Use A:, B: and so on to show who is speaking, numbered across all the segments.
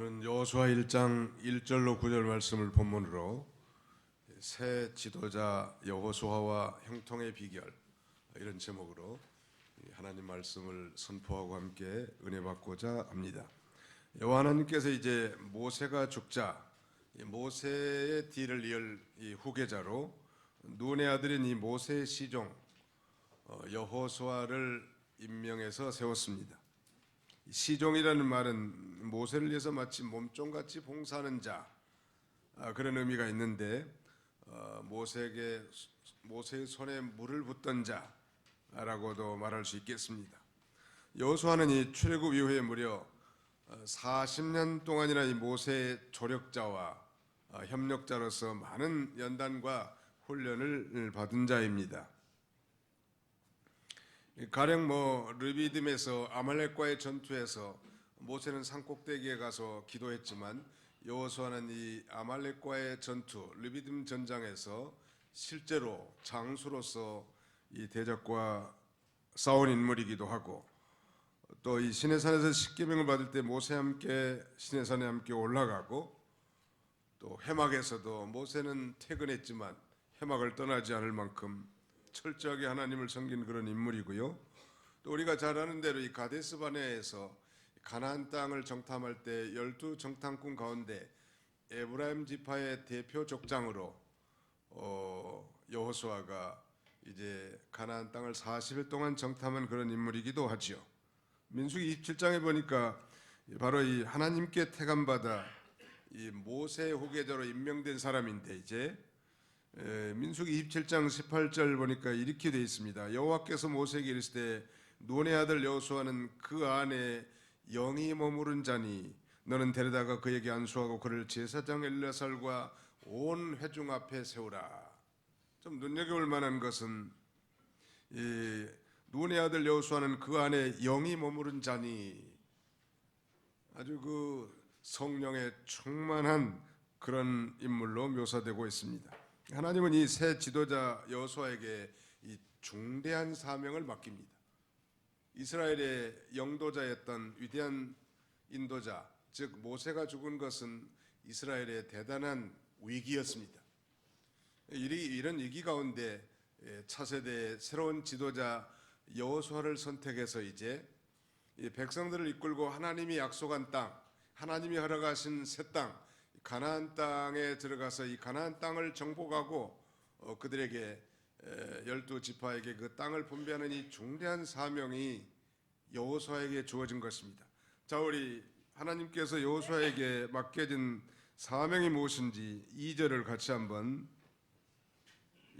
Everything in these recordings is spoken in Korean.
A: 오늘은 여호수아 1장 1절로 9절 말씀을 본문으로 새 지도자 여호수아와 형통의 비결 이런 제목으로 하나님 말씀을 선포하고 함께 은혜 받고자 합니다. 여호와 하나님께서 이제 모세가 죽자 모세의 뒤를 이을 이 후계자로 눈의 아들인 이 모세의 시종 여호수아를 임명해서 세웠습니다. 시종이라는 말은 모세를 위해서 마치 몸종같이 봉사하는 자 그런 의미가 있는데 모세의 손에 물을 붓던 자라고도 말할 수 있겠습니다. 여호수아는 이 출애굽 이후에 무려 40년 동안이나 이 모세의 조력자와 협력자로서 많은 연단과 훈련을 받은 자입니다. 가령 르비딤에서 아말렉과의 전투에서 모세는 산꼭대기에 가서 기도했지만 여호수아는 이 아말렉과의 전투 르비딤 전장에서 실제로 장수로서 이 대적과 싸운 인물이기도 하고, 또 이 시내산에서 십계명을 받을 때 모세와 함께 시내산에 함께 올라가고, 또 회막에서도 모세는 퇴근했지만 회막을 떠나지 않을 만큼 철저하게 하나님을 섬긴 그런 인물이고요. 또 우리가 잘 아는 대로 이 가데스 바네아에서 가나안 땅을 정탐할 때 12 정탐꾼 가운데 에브라임 지파의 대표 족장으로 여호수아가 이제 가나안 땅을 40일 동안 정탐한 그런 인물이기도 하죠. 민수기 27장에 보니까 바로 이 하나님께 택함받아 이 모세의 후계자로 임명된 사람인데, 이제 민수기 27장 18절 보니까 이렇게 되어 있습니다. 여호와께서 모세에게 이르시되 눈의 아들 여호수아는 그 안에 영이 머무른 자니 너는 데려다가 그에게 안수하고 그를 제사장 엘르야살과 온 회중 앞에 세우라. 좀 눈여겨볼 만한 것은 이 눈의 아들 여호수아는 그 안에 영이 머무른 자니, 아주 그 성령에 충만한 그런 인물로 묘사되고 있습니다. 하나님은 이 새 지도자 여호수아에게 이 중대한 사명을 맡깁니다. 이스라엘의 영도자였던 위대한 인도자, 즉 모세가 죽은 것은 이스라엘의 대단한 위기였습니다. 이런 위기 가운데 차세대의 새로운 지도자 여호수아를 선택해서 이제 백성들을 이끌고 하나님이 약속한 땅, 하나님이 허락하신 새 땅, 가나안 땅에 들어가서 이 가나안 땅을 정복하고 그들에게 12지파에게 그 땅을 분배하는 이 중대한 사명이 여호수아에게 주어진 것입니다. 자, 우리 하나님께서 여호수아에게 맡겨진 사명이 무엇인지 2절을 같이 한번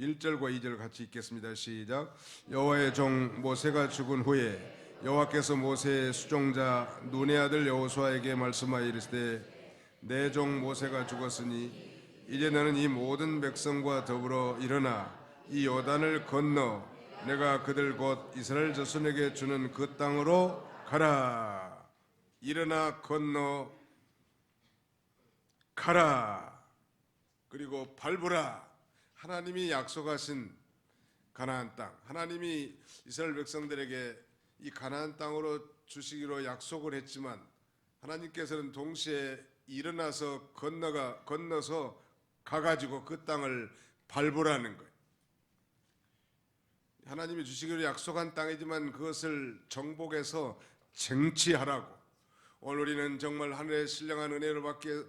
A: 1절과 2절 같이 읽겠습니다. 시작. 여호와의 종 모세가 죽은 후에 여호와께서 모세의 수종자 눈의 아들 여호수아에게 말씀하여 이르시되 내 종 모세가 죽었으니 이제 너는 이 모든 백성과 더불어 일어나 이 요단을 건너 내가 그들 곧 이스라엘 자손에게 주는 그 땅으로 가라. 일어나 건너 가라. 그리고 밟으라. 하나님이 약속하신 가나안 땅, 하나님이 이스라엘 백성들에게 이 가나안 땅으로 주시기로 약속을 했지만 하나님께서는 동시에 일어나서 건너서 가가지고 그 땅을 밟으라는 거예요. 하나님이 주시기로 약속한 땅이지만 그것을 정복해서 쟁취하라고. 오늘 우리는 정말 하늘의 신령한 은혜를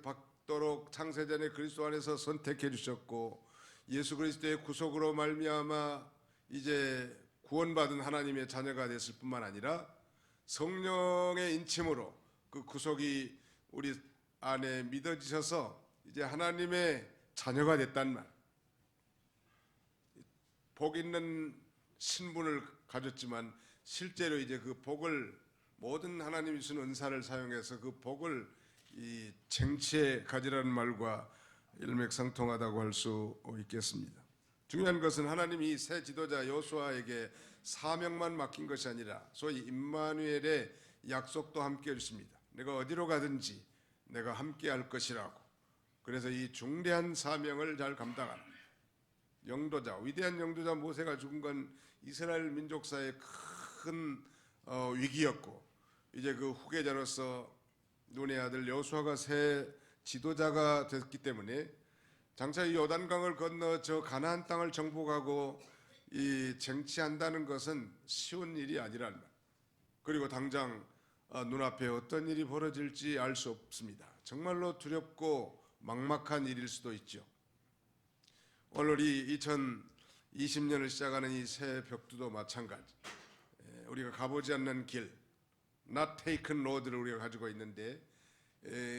A: 받도록 창세전에 그리스도 안에서 선택해 주셨고, 예수 그리스도의 구속으로 말미암아 이제 구원받은 하나님의 자녀가 됐을 뿐만 아니라 성령의 인침으로 그 구속이 우리 안에 믿어지셔서 이제 하나님의 자녀가 됐단 말. 복 있는 신분을 가졌지만 실제로 이제 그 복을 모든 하나님이 주신 은사를 사용해서 그 복을 이 쟁취해 가지라는 말과 일맥상통하다고 할 수 있겠습니다. 중요한 것은 하나님이 새 지도자 여호수아에게 사명만 맡긴 것이 아니라 소위 임마누엘의 약속도 함께 해주십니다. 내가 어디로 가든지 내가 함께 할 것이라고. 그래서 이 중대한 사명을 잘 감당하는 영도자, 위대한 영도자 모세가 죽은 건 이스라엘 민족사의 큰 위기였고, 이제 그 후계자로서 눈의 아들 여호수아가 새 지도자가 됐기 때문에 장차 이 요단강을 건너 저 가나안 땅을 정복하고 이 쟁취한다는 것은 쉬운 일이 아니란 말. 그리고 당장 눈앞에 어떤 일이 벌어질지 알 수 없습니다. 정말로 두렵고 막막한 일일 수도 있죠. 오늘 이 2020년을 시작하는 이 새 벽두도 마찬가지. 우리가 가보지 않는 길, not taken road를 우리가 가지고 있는데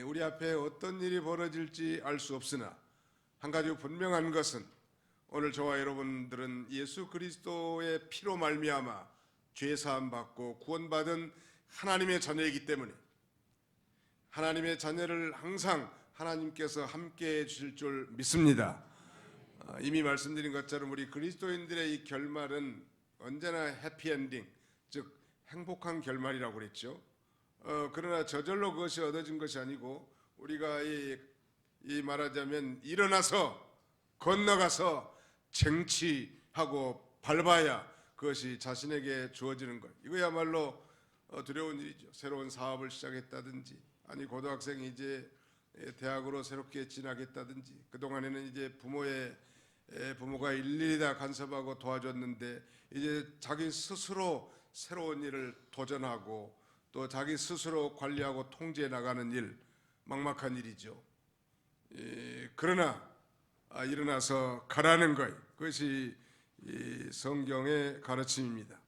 A: 우리 앞에 어떤 일이 벌어질지 알 수 없으나 한 가지 분명한 것은 오늘 저와 여러분들은 예수 그리스도의 피로 말미암아 죄 사함 받고 구원받은 하나님의 자녀이기 때문에 하나님의 자녀를 항상 하나님께서 함께해 주실 줄 믿습니다. 이미 말씀드린 것처럼 우리 그리스도인들의 이 결말은 언제나 해피엔딩, 즉 행복한 결말이라고 그랬죠. 그러나 저절로 그것이 얻어진 것이 아니고 우리가 이 말하자면 일어나서 건너가서 쟁취하고 밟아야 그것이 자신에게 주어지는 것. 이거야말로 두려운 일이죠. 새로운 사업을 시작했다든지, 아니 고등학생이 이제 대학으로 새롭게 진학했다든지, 그동안에는 이제 부모가 일일이 다 간섭하고 도와줬는데 이제 자기 스스로 새로운 일을 도전하고 또 자기 스스로 관리하고 통제해 나가는 일, 막막한 일이죠. 그러나 일어나서 가라는 것, 그것이 이 성경의 가르침입니다.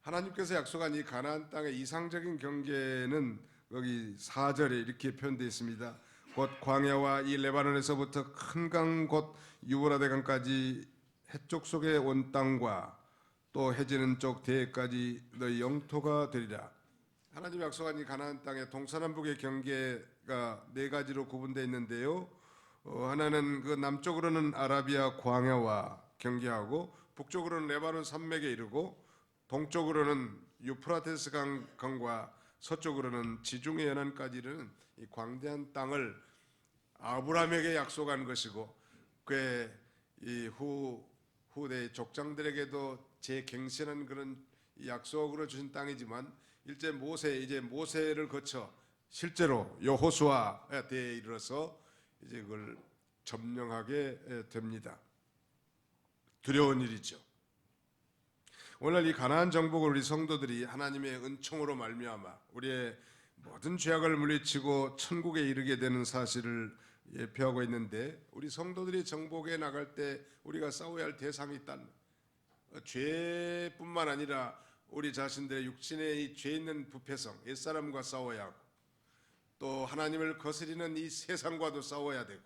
A: 하나님께서 약속한 이 가나안 땅의 이상적인 경계는 거기 4절에 이렇게 표현되어 있습니다. 곧 광야와 이 레바논에서부터 큰 강 곧 유브라데 강까지 해쪽 속에 온 땅과 또 해지는 쪽 대해까지 너희 영토가 되리라. 하나님 약속한 이 가나안 땅의 동서남북의 경계가 네 가지로 구분되어 있는데요. 하나는 그 남쪽으로는 아라비아 광야와 경계하고 북쪽으로는 레바논 산맥에 이르고 동쪽으로는 유프라테스 강과 서쪽으로는 지중해 연안까지 이르는 이 광대한 땅을 아브라함에게 약속한 것이고 그의 이 후대 족장들에게도 재갱신한 그런 약속으로 주신 땅이지만 이제 모세를 거쳐 실제로 여호수아 때에 이르러서 이제 그걸 점령하게 됩니다. 두려운 일이죠. 오늘 이 가나안 정복을 우리 성도들이 하나님의 은총으로 말미암아 우리의 모든 죄악을 물리치고 천국에 이르게 되는 사실을 예표하고 있는데, 우리 성도들이 정복에 나갈 때 우리가 싸워야 할 대상이 있다는 죄뿐만 아니라 우리 자신들의 육신의 이 죄 있는 부패성, 옛사람과 싸워야 하고 또 하나님을 거스리는 이 세상과도 싸워야 되고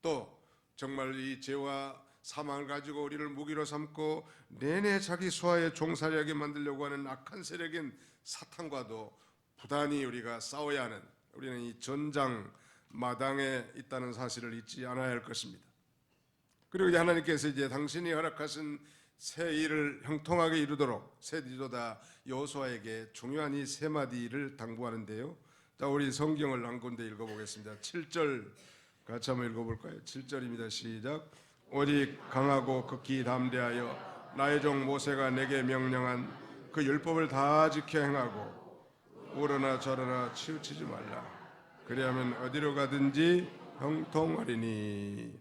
A: 또 정말 이 죄와 사망을 가지고 우리를 무기로 삼고 내내 자기 수하에 종살이하게 만들려고 하는 악한 세력인 사탄과도 부단히 우리가 싸워야 하는, 우리는 이 전장 마당에 있다는 사실을 잊지 않아야 할 것입니다. 그리고 이제 하나님께서 이제 당신이 허락하신 새 일을 형통하게 이루도록 새 지도자 여호수아에게 중요한 이 세 마디를 당부하는데요. 자, 우리 성경을 한 군데 읽어보겠습니다. 7절 같이 한번 읽어볼까요? 7절입니다. 시작. 오직 강하고 극히 담대하여 나의 종 모세가 내게 명령한 그 율법을 다 지켜 행하고 우러나 저러나 치우치지 말라. 그리하면 어디로 가든지 형통하리니.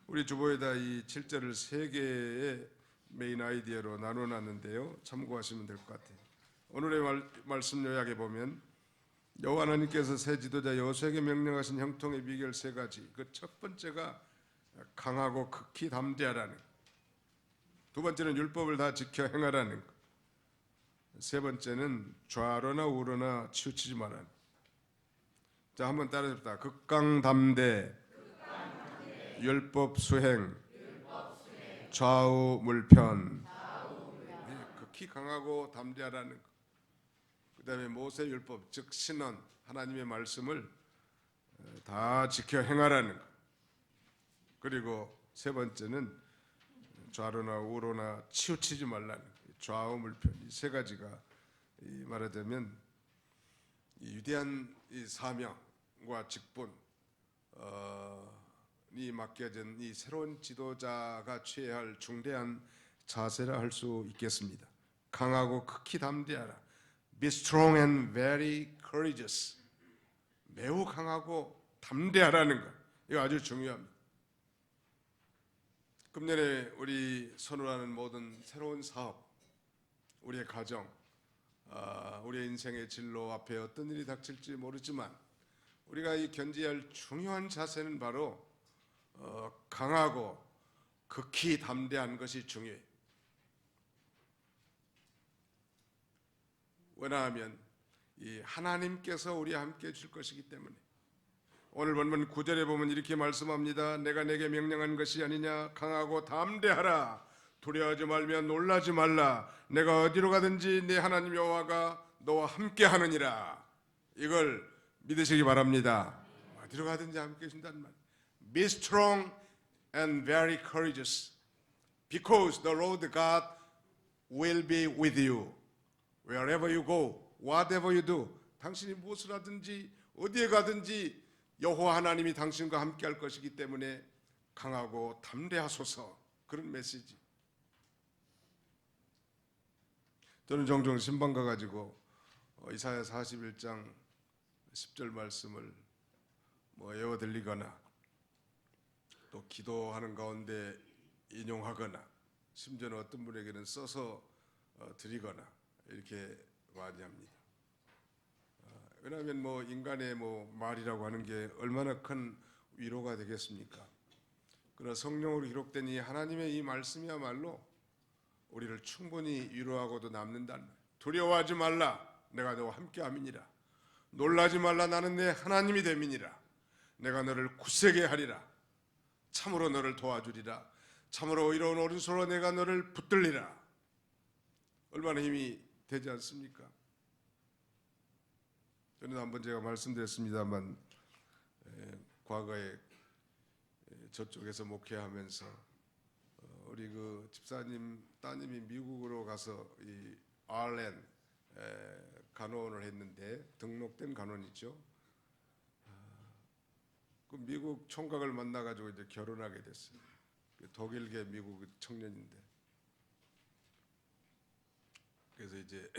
A: 우리 주보에다 이 7절을 세 개의 메인 아이디어로 나눠놨는데요. 참고하시면 될 것 같아요. 오늘의 말씀 요약에 보면 여호와 하나님께서 새 지도자 여호수아에게 명령하신 형통의 비결 세 가지. 그 첫 번째가 강하고 극히 담대하라는 것. 두 번째는 율법을 다 지켜 행하라는 것. 세 번째는 좌로나 우로나 치우치지 말라는 것. 자, 한번 따라해봅시다. 극강담대, 율법 수행, 좌우 물편. 극히 강하고 담대하라는 것. 그 다음에 모세 율법, 즉 신언, 하나님의 말씀을 다 지켜 행하라는 것. 그리고 세 번째는 좌로나 우로나 치우치지 말라는 것. 좌우 물편, 이 세 가지가 말하자면 이 위대한 이 사명과 직분이 맡겨진 이 새로운 지도자가 취해야 할 중대한 자세라 할 수 있겠습니다. 강하고 극히 담대하라. Be strong and very courageous. 매우 강하고 담대하라는 것. 이거 아주 중요합니다. 금년에 우리 선언하는 모든 새로운 사업, 우리의 가정, 우리의 인생의 진로 앞에 어떤 일이 닥칠지 모르지만 우리가 이 견지할 중요한 자세는 바로 강하고 극히 담대한 것이 중요해요. 왜냐하면 이 하나님께서 우리와 함께 해줄 것이기 때문에. 오늘 본문 9절에 보면 이렇게 말씀합니다. 내가 내게 명령한 것이 아니냐. 강하고 담대하라. 두려워하지 말며 놀라지 말라. 내가 어디로 가든지 네 하나님 여호와가 너와 함께 하느니라. 이걸 믿으시기 바랍니다. 어디로 가든지 함께 해준다는 말. Be strong and very courageous, because the Lord God will be with you. Wherever you go, whatever you do. 당신이 무엇을 하든지 어디에 가든지 여호와 하나님이 당신과 함께 할 것이기 때문에 강하고 담대하소서. 그런 메시지. 저는 종종 신방 가가지고 이사야 41장 10절 말씀을 외워 들리거나 또 기도하는 가운데 인용하거나 심지어는 어떤 분에게는 써서 드리거나 이렇게 많이 합니다. 왜냐하면 인간의 말이라고 하는 게 얼마나 큰 위로가 되겠습니까? 그러나 성령으로 기록된 이 하나님의 이 말씀이야말로 우리를 충분히 위로하고도 남는다는 말. 두려워하지 말라. 내가 너와 함께함이니라. 놀라지 말라. 나는 내 하나님이 됨이니라. 내가 너를 굳세게 하리라. 참으로 너를 도와주리라. 참으로 의로운 오른손으로 내가 너를 붙들리라. 얼마나 힘이 되지 않습니까? 저는 한번 제가 말씀드렸습니다만 과거에 저쪽에서 목회하면서 우리 그 집사님 따님이 미국으로 가서 이 RN 간호원을 했는데 등록된 간호원이죠. 그 미국 총각을 만나가지고 이제 결혼하게 됐어요. 독일계 미국 청년인데. 그래서 이제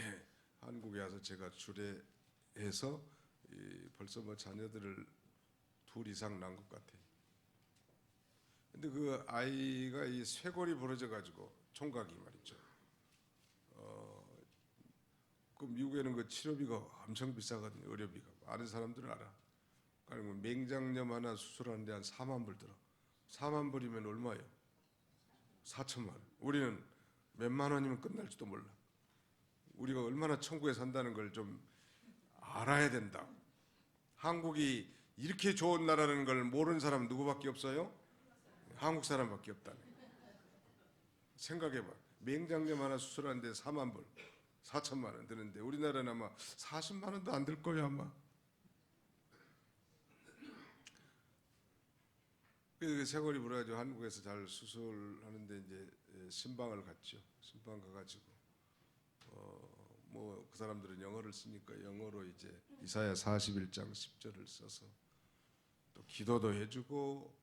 A: 한국에 와서 제가 주례해서 벌써 자녀들을 둘 이상 낳은 것 같아요. 근데 그 아이가 이 쇄골이 부러져가지고 총각이 말이죠. 그 미국에는 그 치료비가 엄청 비싸거든요. 의료비가. 아는 사람들은 알아. 그리고 맹장염 하나 수술하는데 한 4만 불 들어. 4만 불이면 얼마예요? 4천만 원. 우리는 몇만 원이면 끝날지도 몰라. 우리가 얼마나 천국에 산다는 걸 좀 알아야 된다. 한국이 이렇게 좋은 나라라는 걸 모르는 사람 누구밖에 없어요? 한국 사람밖에 없다네. 생각해봐. 맹장염 하나 수술하는데 4만 불, 4천만 원 드는데 우리나라는 아마 40만 원도 안 들 거예요 아마. 그 쇄골이 불어가지고 한국에서 잘 수술하는데 이제 신방을 갔죠. 신방 가가지고 그 사람들은 영어를 쓰니까 영어로 이제 이사야 41장 10절을 써서 또 기도도 해주고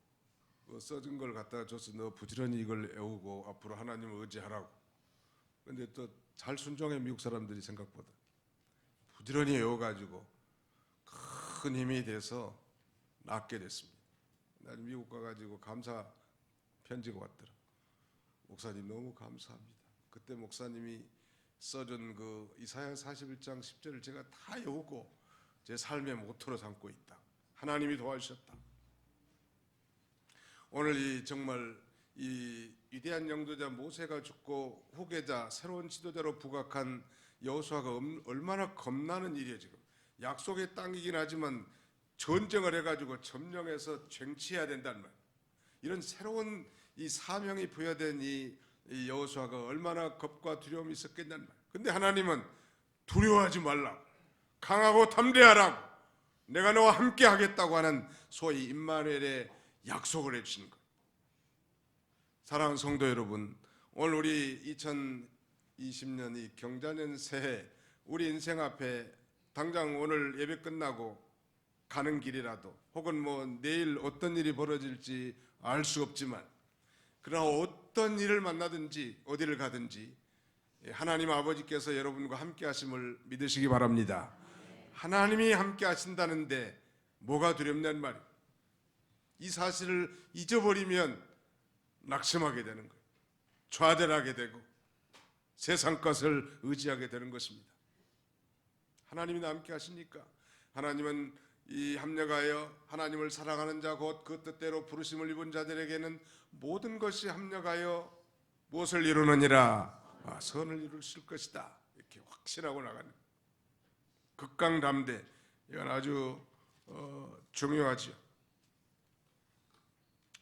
A: 써준 걸 갖다 줘서 너 부지런히 이걸 외우고 앞으로 하나님을 의지하라고. 그런데 또 잘 순종해. 미국 사람들이 생각보다 부지런히 외워가지고 큰 힘이 돼서 낫게 됐습니다. 나는 미국 가가지고 감사 편지가 왔더라. 목사님 너무 감사합니다. 그때 목사님이 써준 그 이사야 41장 10절을 제가 다 외우고 제 삶의 모토로 삼고 있다. 하나님이 도와주셨다. 오늘 정말 이 위대한 영도자 모세가 죽고 후계자 새로운 지도자로 부각한 여호수아가 얼마나 겁나는 일이에요. 지금 약속의 땅이긴 하지만 전쟁을 해가지고 점령해서 쟁취해야 된다는 말. 이런 새로운 이 사명이 부여된 이 여호수아가 얼마나 겁과 두려움이 있었겠냐는 말. 근데 하나님은 두려워하지 말라. 강하고 담대하라고. 내가 너와 함께 하겠다고 하는 소위 임마누엘의 약속을 해주시는 것. 사랑하는 성도 여러분, 오늘 우리 2020년 이 경자년 새해 우리 인생 앞에 당장 오늘 예배 끝나고 가는 길이라도 혹은 내일 어떤 일이 벌어질지 알 수 없지만 그러나 어떤 일을 만나든지 어디를 가든지 하나님 아버지께서 여러분과 함께 하심을 믿으시기 바랍니다. 하나님이 함께 하신다는데 뭐가 두렵냐는 말이에요. 이 사실을 잊어버리면 낙심하게 되는 거예요. 좌절하게 되고 세상 것을 의지하게 되는 것입니다. 하나님이 함께 하시니까 하나님은 이 합력하여 하나님을 사랑하는 자 곧 그 뜻대로 부르심을 입은 자들에게는 모든 것이 합력하여 무엇을 이루느니라? 선을 이루실 것이다. 이렇게 확신하고 나가는 극강담대. 이건 아주 중요하죠.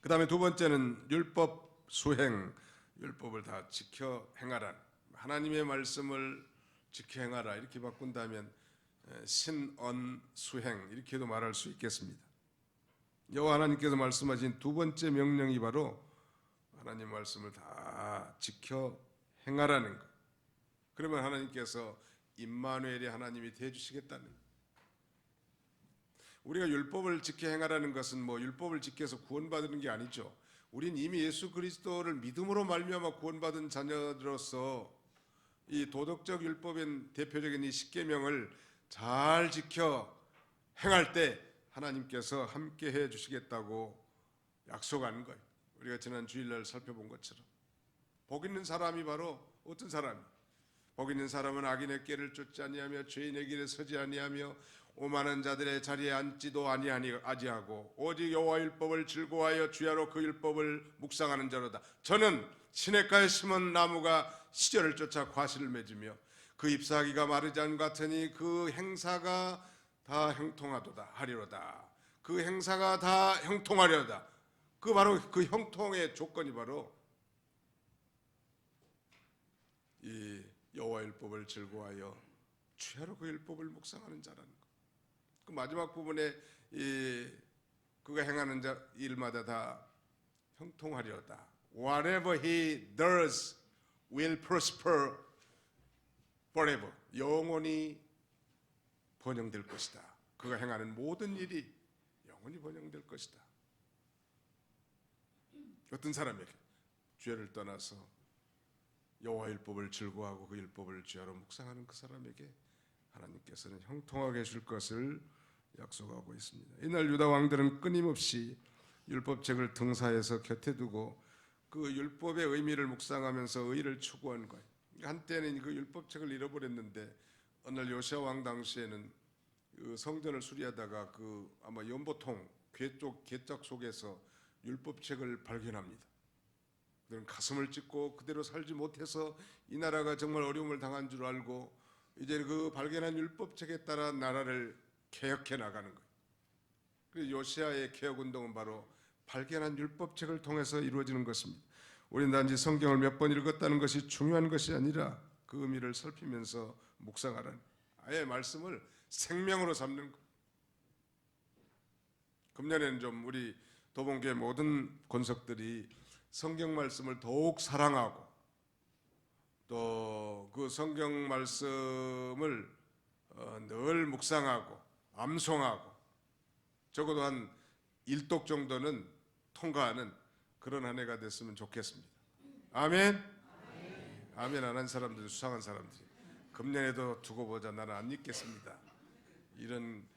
A: 그 다음에 두 번째는 율법 수행, 율법을 다 지켜 행하라. 하나님의 말씀을 지켜 행하라 이렇게 바꾼다면 신언 수행 이렇게도 말할 수 있겠습니다. 여호와 하나님께서 말씀하신 두 번째 명령이 바로 하나님 말씀을 다 지켜 행하라는 것. 그러면 하나님께서 임마누엘의 하나님이 되어주시겠다는 것. 우리가 율법을 지켜 행하라는 것은 뭐 율법을 지켜서 구원받는 게 아니죠. 우린 이미 예수 그리스도를 믿음으로 말미암아 구원받은 자녀들로서 이 도덕적 율법인 대표적인 이 십계명을 잘 지켜 행할 때 하나님께서 함께 해 주시겠다고 약속하는 거예요. 우리가 지난 주일날 살펴본 것처럼 복 있는 사람이 바로 어떤 사람이? 복 있는 사람은 악인의 길을 쫓지 아니하며 죄인의 길에 서지 아니하며 오만한 자들의 자리에 앉지도 아니하고 오직 여호와 율법을 즐거워하여 주야로 그 율법을 묵상하는 자로다. 저는 시냇가에 심은 나무가 시절을 쫓아 과실을 맺으며 그 잎사귀가 마르지 않은 같으니 그 행사가 다 형통하도다 하리로다. 그 행사가 다 형통하려다. 그 바로 그 형통의 조건이 바로 이 여호와 율법을 즐거워하여 주야로 그 율법을 묵상하는 자라는 것. 그 마지막 부분에 그가 행하는 자 일마다 다 형통하리로다. Whatever he does will prosper forever. 영원히 번영될 것이다. 그가 행하는 모든 일이 영원히 번영될 것이다. 어떤 사람에게 죄를 떠나서 여호와 율법을 즐거워하고 그 율법을 주야로 묵상하는 그 사람에게 하나님께서는 형통하게 해줄 것을 약속하고 있습니다. 이날 유다 왕들은 끊임없이 율법책을 등사해서 곁에 두고 그 율법의 의미를 묵상하면서 의를 추구한 거예요. 한때는 그 율법책을 잃어버렸는데 어느 날 요시야 왕 당시에는 그 성전을 수리하다가 그 아마 연보통 괴짝 속에서 율법책을 발견합니다. 그들은 가슴을 찢고 그대로 살지 못해서 이 나라가 정말 어려움을 당한 줄 알고 이제 그 발견한 율법책에 따라 나라를 개혁해 나가는 거예요. 그래서 요시야의 개혁 운동은 바로 발견한 율법책을 통해서 이루어지는 것입니다. 우리는 단지 성경을 몇 번 읽었다는 것이 중요한 것이 아니라 그 의미를 살피면서 묵상하라는, 아예 말씀을 생명으로 삼는 것. 금년에는 좀 우리 도봉교회 모든 권석들이 성경 말씀을 더욱 사랑하고 또 그 성경 말씀을 늘 묵상하고 암송하고 적어도 한 1독 정도는 통과하는 그런 한 해가 됐으면 좋겠습니다. 아멘. 아멘 안 한 사람들이 수상한 사람들이 금년에도 두고 보자 나는 안 읽겠습니다. 이런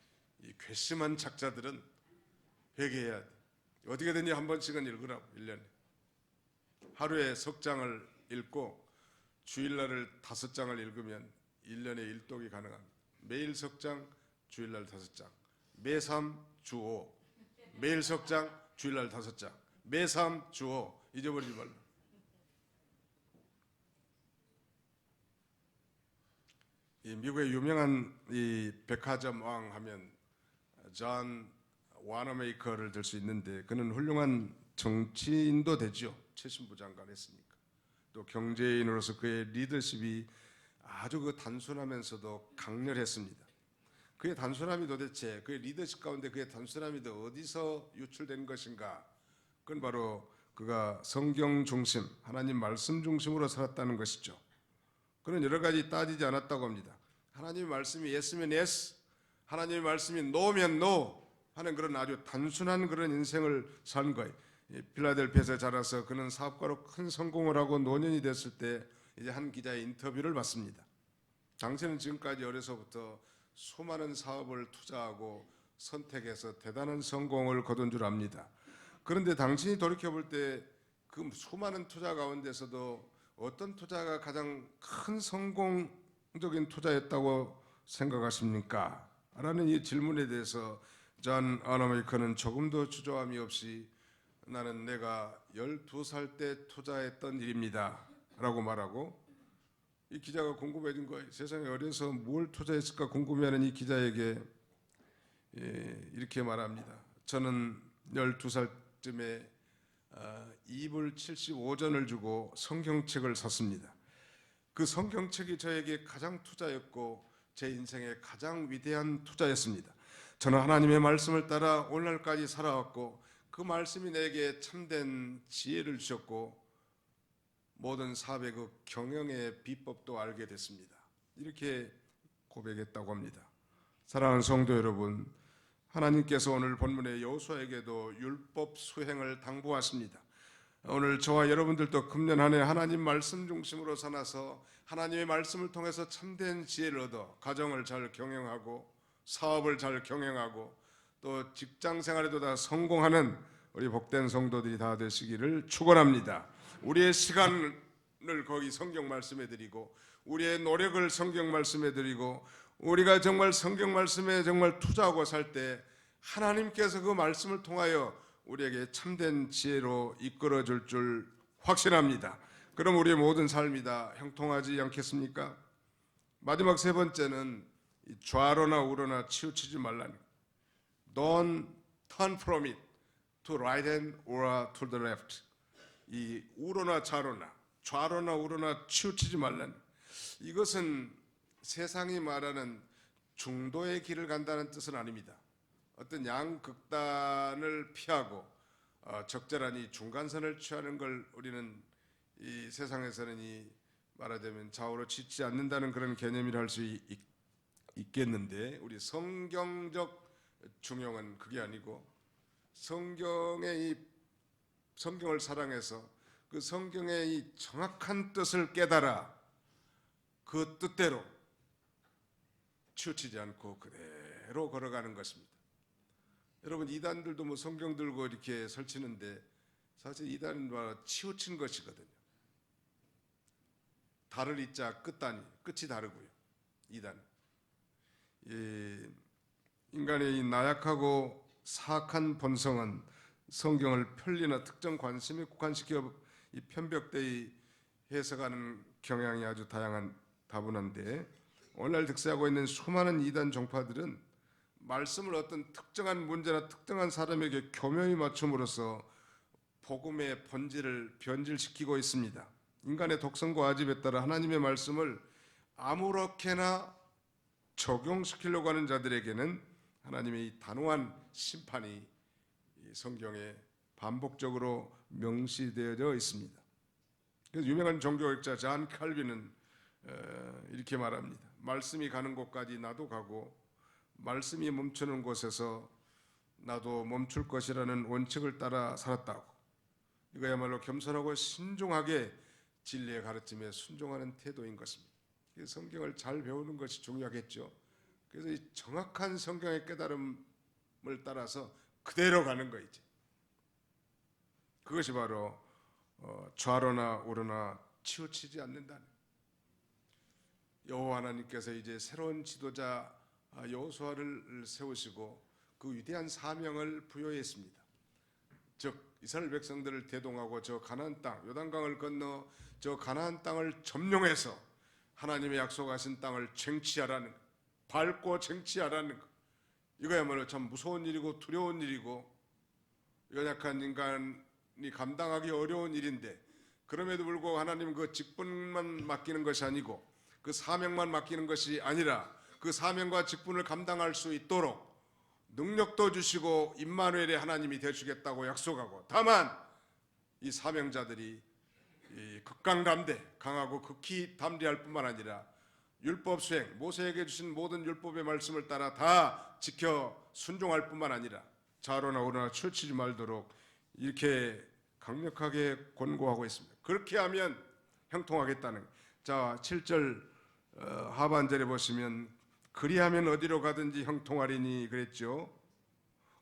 A: 이 괘씸한 착자들은 회개해야 돼. 어떻게든지 한 번씩은 읽으라고. 1년에 하루에 석 장을 읽고 주일날을 5장을 읽으면 1년에 1독이 가능합니다. 매일 석 장, 주일날 5장, 매3 주 5, 매일 석 장, 주일날 5장, 매3 주 5. 잊어버리지 말라. 이 미국의 유명한 이 백화점 왕 하면 존 와너메이커를 들 수 있는데 그는 훌륭한 정치인도 되죠. 최신부 장관 했으니까. 또 경제인으로서 그의 리더십이 아주 그 단순하면서도 강렬했습니다. 그의 단순함이 도대체 그의 리더십 가운데 그의 단순함이 어디서 유출된 것인가? 그건 바로 그가 성경 중심, 하나님 말씀 중심으로 살았다는 것이죠. 그는 여러 가지 따지지 않았다고 합니다. 하나님의 말씀이 yes면 yes, 하나님의 말씀이 no면 no 하는 그런 아주 단순한 그런 인생을 산 거예요. 필라델피아에서 자라서 그는 사업가로 큰 성공을 하고 노년이 됐을 때 이제 한 기자의 인터뷰를 봤습니다. 당신은 지금까지 어려서부터 수많은 사업을 투자하고 선택해서 대단한 성공을 거둔 줄 압니다. 그런데 당신이 돌이켜볼 때 그 수많은 투자 가운데서도 어떤 투자가 가장 큰 성공적인 투자였다고 생각하십니까? 라는 이 질문에 대해서 존 어너메이커는 조금도 주저함이 없이 나는 내가 12살 때 투자했던 일입니다 라고 말하고, 이 기자가 궁금해진 거예요. 세상에 어려서 뭘 투자했을까 궁금해하는 이 기자에게 이렇게 말합니다. 저는 12살쯤에 이불 75전을 주고 성경책을 샀습니다. 그 성경책이 저에게 가장 투자였고 제 인생의 가장 위대한 투자였습니다. 저는 하나님의 말씀을 따라 오늘날까지 살아왔고 그 말씀이 내게 참된 지혜를 주셨고 모든 사업의 그 경영의 비법도 알게 됐습니다. 이렇게 고백했다고 합니다. 사랑하는 성도 여러분, 하나님께서 오늘 본문의 여호수아에게도 율법 수행을 당부하십니다. 오늘 저와 여러분들도 금년 한 해 하나님 말씀 중심으로 살아서 하나님의 말씀을 통해서 참된 지혜를 얻어 가정을 잘 경영하고 사업을 잘 경영하고 또 직장 생활에도 다 성공하는 우리 복된 성도들이 다 되시기를 축원합니다. 우리의 시간을 거기 성경 말씀에 드리고 우리의 노력을 성경 말씀에 드리고 우리가 정말 성경 말씀에 정말 투자하고 살 때 하나님께서 그 말씀을 통하여 우리에게 참된 지혜로 이끌어 줄 확신합니다. 그럼 우리의 모든 삶이 다 형통하지 않겠습니까? 마지막 세 번째는 좌로나 우로나 치우치지 말라는 것. Don't turn from it to right hand or to the left. 이 우로나 좌로나 우로나 치우치지 말라는 것. 이것은 세상이 말하는 중도의 길을 간다는 뜻은 아닙니다. 어떤 양극단을 피하고 적절한 이 중간선을 취하는 걸 우리는 이 세상에서는 이 말하자면 좌우로 치지 않는다는 그런 개념이라 할 수 있겠는데, 우리 성경적 중용은 그게 아니고 성경의 이 성경을 사랑해서 그 성경의 이 정확한 뜻을 깨달아 그 뜻대로 치우치지 않고 그대로 걸어가는 것입니다. 여러분, 이단들도 뭐 성경 들고 이렇게 설치는데 사실 이단은 치우친 것이거든요. 달을 이자 끝이 다르고요. 이단. 인간의 이 나약하고 사악한 본성은 성경을 편리나 특정 관심에 국한시켜 이 편벽되이 해석하는 경향이 아주 다분한데, 오늘날 득세하고 있는 수많은 이단 종파들은 말씀을 어떤 특정한 문제나 특정한 사람에게 교묘히 맞춤으로써 복음의 본질을 변질시키고 있습니다. 인간의 독성과 아집에 따라 하나님의 말씀을 아무렇게나 적용시키려고 하는 자들에게는 하나님의 이 단호한 심판이 성경에 반복적으로 명시되어져 있습니다. 그래서 유명한 종교학자 존 칼빈은 이렇게 말합니다. 말씀이 가는 곳까지 나도 가고 말씀이 멈추는 곳에서 나도 멈출 것이라는 원칙을 따라 살았다고. 이거야말로 겸손하고 신중하게 진리의 가르침에 순종하는 태도인 것입니다. 성경을 잘 배우는 것이 중요하겠죠. 그래서 이 정확한 성경의 깨달음을 따라서 그대로 가는 거이지. 그것이 바로 좌로나 우로나 치우치지 않는다는. 여호와 하나님께서 이제 새로운 지도자 여호수아를 세우시고 그 위대한 사명을 부여했습니다. 즉 이스라엘 백성들을 대동하고 저 가나안 땅, 요단강을 건너 저 가나안 땅을 점령해서 하나님의 약속하신 땅을 쟁취하라는 것, 밟고 쟁취하라는 것. 이거야말로 참 무서운 일이고 두려운 일이고 연약한 인간이 감당하기 어려운 일인데, 그럼에도 불구하고 하나님은 그 직분만 맡기는 것이 아니고 그 사명만 맡기는 것이 아니라 그 사명과 직분을 감당할 수 있도록 능력도 주시고 임마누엘의 하나님이 되시겠다고 약속하고, 다만 이 사명자들이 이 극강담대, 강하고 극히 담대할 뿐만 아니라 율법 수행, 모세에게 주신 모든 율법의 말씀을 따라 다 지켜 순종할 뿐만 아니라 좌로나 우로나 치우치지 말도록 이렇게 강력하게 권고하고 있습니다. 그렇게 하면 형통하겠다는, 자, 7절 하반절에 보시면 그리하면 어디로 가든지 형통하리니 그랬죠.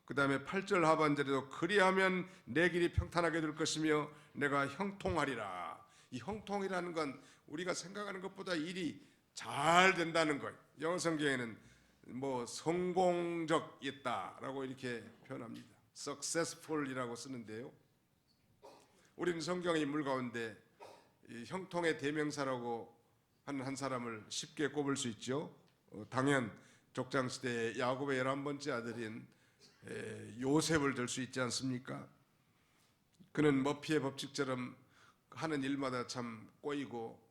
A: 그 다음에 8절 하반절에도 그리하면 내 길이 평탄하게 될 것이며 내가 형통하리라. 이 형통이라는 건 우리가 생각하는 것보다 일이 잘 된다는 것. 영어 성경에는 뭐 성공적이다라고 이렇게 표현합니다. successful이라고 쓰는데요. 우리는 성경의 인물 가운데 이 형통의 대명사라고 하는 한 사람을 쉽게 꼽을 수 있죠. 당연 족장 시대에 야곱의 11번째 아들인 요셉을 들 수 있지 않습니까? 그는 머피의 법칙처럼 하는 일마다 참 꼬이고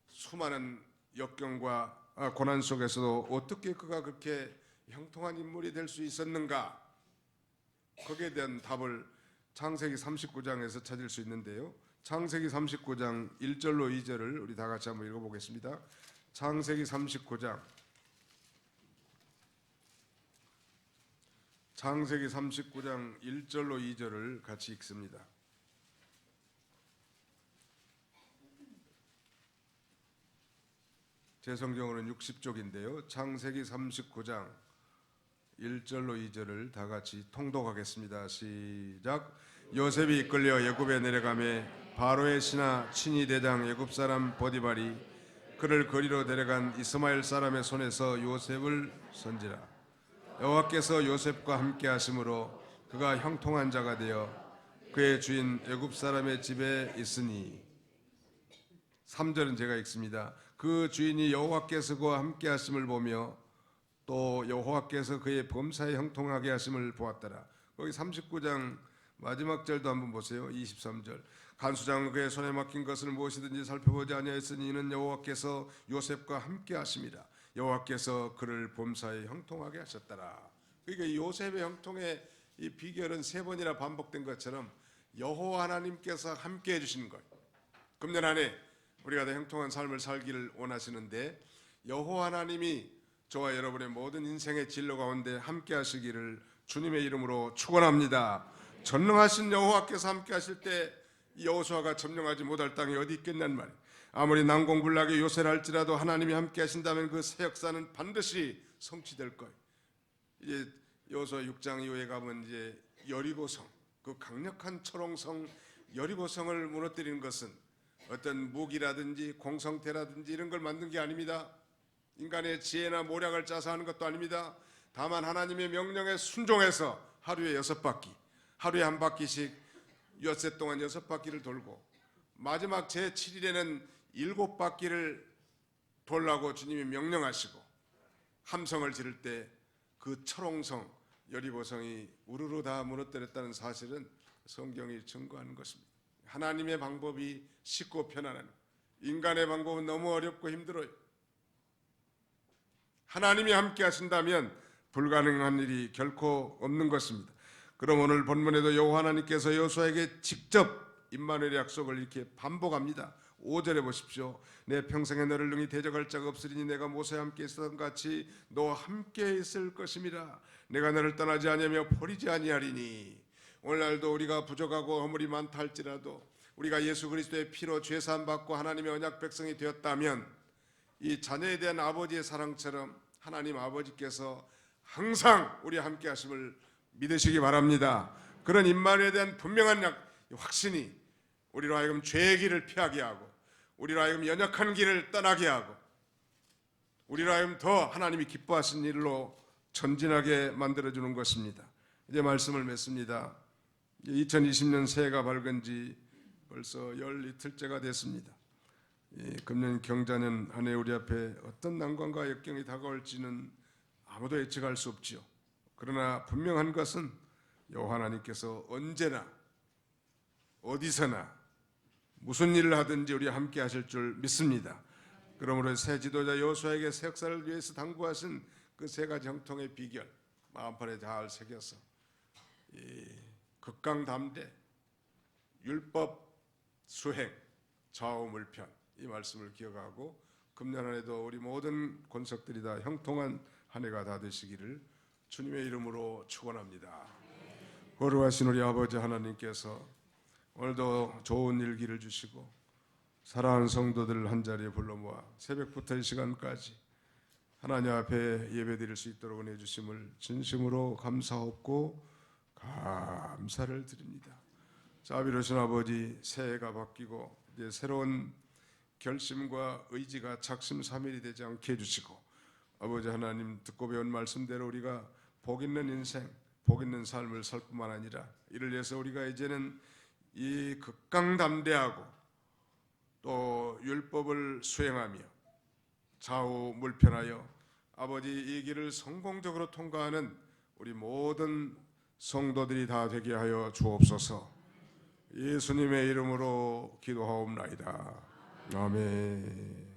A: 수많은 역경과 고난 속에서도 어떻게 그가 그렇게 형통한 인물이 될 수 있었는가? 거기에 대한 답을 창세기 39장에서 찾을 수 있는데요. 창세기 39장 1절로 2절을 우리 다 같이 한번 읽어보겠습니다. 창세기 39장 1절로 2절을 같이 읽습니다. 제 성경으로는 60쪽인데요. 창세기 39장 1절로 2절을 다 같이 통독하겠습니다. 시작. 요셉이 이끌려 애굽에 내려가매 바로의 신하 친위 대장 애굽 사람 보디발이 그를 거리로 데려간 이스마엘 사람의 손에서 요셉을 선지라. 여호와께서 요셉과 함께 하심으로 그가 형통한 자가 되어 그의 주인 애굽 사람의 집에 있으니. 3절은 제가 읽습니다. 그 주인이 여호와께서 그와 함께 하심을 보며 또 여호와께서 그의 범사에 형통하게 하심을 보았더라. 거기 39장 마지막 절도 한번 보세요. 23절. 간수장은 그의 손에 맡긴 것을 무엇이든지 살펴보지 아니하였으니 이는 여호와께서 요셉과 함께 하심이라. 여호와께서 그를 범사에 형통하게 하셨더라. 그러니까 요셉의 형통의 이 비결은 3번이나 반복된 것처럼 여호와 하나님께서 함께 해주시는 거예요. 금년 안에 우리가 더 형통한 삶을 살기를 원하시는데 여호와 하나님이 저와 여러분의 모든 인생의 진로 가운데 함께 하시기를 주님의 이름으로 축원합니다. 전능하신 여호와께서 함께 하실 때 여호수아가 점령하지 못할 땅이 어디 있겠냔 말이에요. 아무리 난공불락의 요새를 할지라도 하나님이 함께 하신다면 그 새 역사는 반드시 성취될 거예요. 이제 여호수아 6장 이후에 가면 이제 여리고성, 그 강력한 초롱성 여리고성을 무너뜨리는 것은 어떤 무기라든지 공성태라든지 이런 걸 만든 게 아닙니다. 인간의 지혜나 모략을 짜서 하는 것도 아닙니다. 다만 하나님의 명령에 순종해서 하루에 6바퀴, 하루에 한 바퀴씩 엿새 동안 6바퀴를 돌고 마지막 제7일에는 7바퀴를 돌라고 주님이 명령하시고 함성을 지를 때 그 철옹성 여리고성이 우르르 다 무너뜨렸다는 사실은 성경이 증거하는 것입니다. 하나님의 방법이 쉽고 편안한, 인간의 방법은 너무 어렵고 힘들어요. 하나님이 함께 하신다면 불가능한 일이 결코 없는 것입니다. 그럼 오늘 본문에도 여호와 하나님께서 여호수아에게 직접 임마누엘의 약속을 이렇게 반복합니다. 5절에 보십시오. 내 평생에 너를 능히 대적할 자가 없으리니 내가 모세와 함께 있었던 같이 너와 함께 있을 것임이라. 내가 너를 떠나지 아니하며 버리지 아니하리니. 오늘날도 우리가 부족하고 허물이 많다 할지라도 우리가 예수 그리스도의 피로 죄사함 받고 하나님의 언약 백성이 되었다면 이 자녀에 대한 아버지의 사랑처럼 하나님 아버지께서 항상 우리와 함께 하심을 믿으시기 바랍니다. 그런 임마누엘에 대한 분명한 확신이 우리로 하여금 죄의 길을 피하게 하고 우리로 하여금 연약한 길을 떠나게 하고 우리로 하여금 더 하나님이 기뻐하신 일로 전진하게 만들어주는 것입니다. 이제 말씀을 맺습니다. 2020년 새해가 밝은 지 벌써 열 이틀째가 됐습니다. 금년 경자년 한 해 우리 앞에 어떤 난관과 역경이 다가올지는 아무도 예측할 수 없지요. 그러나 분명한 것은 여호와 하나님께서 언제나 어디서나 무슨 일을 하든지 우리와 함께 하실 줄 믿습니다. 그러므로 새 지도자 여호수아에게 새 역사를 위해서 당부하신 그 3가지 형통의 비결 마음판에 잘 새겨서 극강담대, 율법 수행, 좌우물편 이 말씀을 기억하고 금년 안에도 우리 모든 권속들이 다 형통한 한 해가 다 되시기를 주님의 이름으로 축원합니다. 거룩하신 우리 아버지 하나님께서 오늘도 좋은 일기를 주시고 사랑하는 성도들을 한자리에 불러 모아 새벽부터 이 시간까지 하나님 앞에 예배드릴 수 있도록 은혜 주심을 진심으로 감사하고 감사를 드립니다. 자비로우신 아버지, 새해가 바뀌고 이제 새로운 결심과 의지가 작심삼일이 되지 않게 해주시고, 아버지 하나님, 듣고 배운 말씀대로 우리가 복 있는 인생, 복 있는 삶을 살 뿐만 아니라 이를 위해서 우리가 이제는 이 극강담대하고 또 율법을 수행하며 좌우물편하여 아버지 이 길을 성공적으로 통과하는 우리 모든 성도들이 다 되게 하여 주옵소서. 예수님의 이름으로 기도하옵나이다. 아멘.